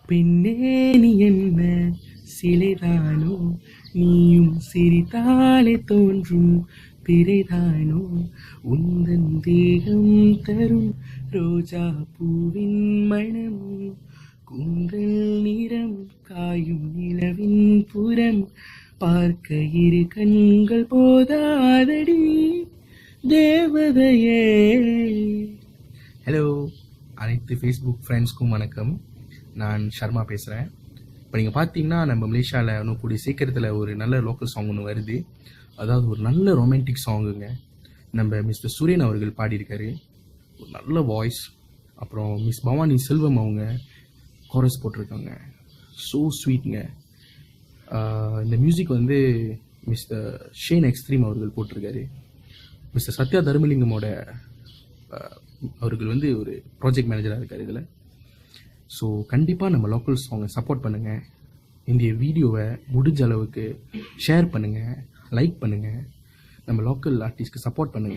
பெண்ணே நீ என்ன சிலைதானோ, நீயும் சிரித்தாலே தோன்றும் பிறைதானோ, உந்தன் தேகம் தரும் ரோஜா பூவின் மணமும், கூந்தல் நிறம் காயும் நிலவின் புறம், பார்க்க இரு கண்கள் போதாதடி தேவதையே. ஹலோ, அனைத்து ஃபேஸ்புக் ஃப்ரெண்ட்ஸ்க்கும் வணக்கம். நான் ஷர்மா பேசுகிறேன். இப்போ நீங்கள் பார்த்தீங்கன்னா நம்ம மலேசியாவில் இன்னும் கூடிய சீக்கிரத்தில் ஒரு நல்ல லோக்கல் சாங் ஒன்று வருது. அதாவது ஒரு நல்ல ரொமான்டிக் சாங்குங்க. நம்ம மிஸ்டர் சூரியன் அவர்கள் பாடியிருக்காரு, ஒரு நல்ல வாய்ஸ். அப்புறம் மிஸ் பவானி செல்வம் அவங்க கோரஸ் போட்டிருக்காங்க, ஸோ ஸ்வீட்ங்க. இந்த மியூசிக் வந்து மிஸ்டர் ஷேன் எக்ஸ்ட்ரீம் அவர்கள் போட்டிருக்காரு. மிஸ்டர் சத்யா தர்மலிங்கமோட அவர்கள் வந்து ஒரு ப்ராஜெக்ட் மேனேஜராக இருக்கார் இதில். ஸோ கண்டிப்பாக நம்ம லோக்கல் சாங்கை சப்போர்ட் பண்ணுங்கள். இந்த வீடியோவை முடிஞ்ச அளவுக்கு ஷேர் பண்ணுங்கள், லைக் பண்ணுங்கள், நம்ம லோக்கல் ஆர்டிஸ்ட்க்கு சப்போர்ட் பண்ணுங்கள்.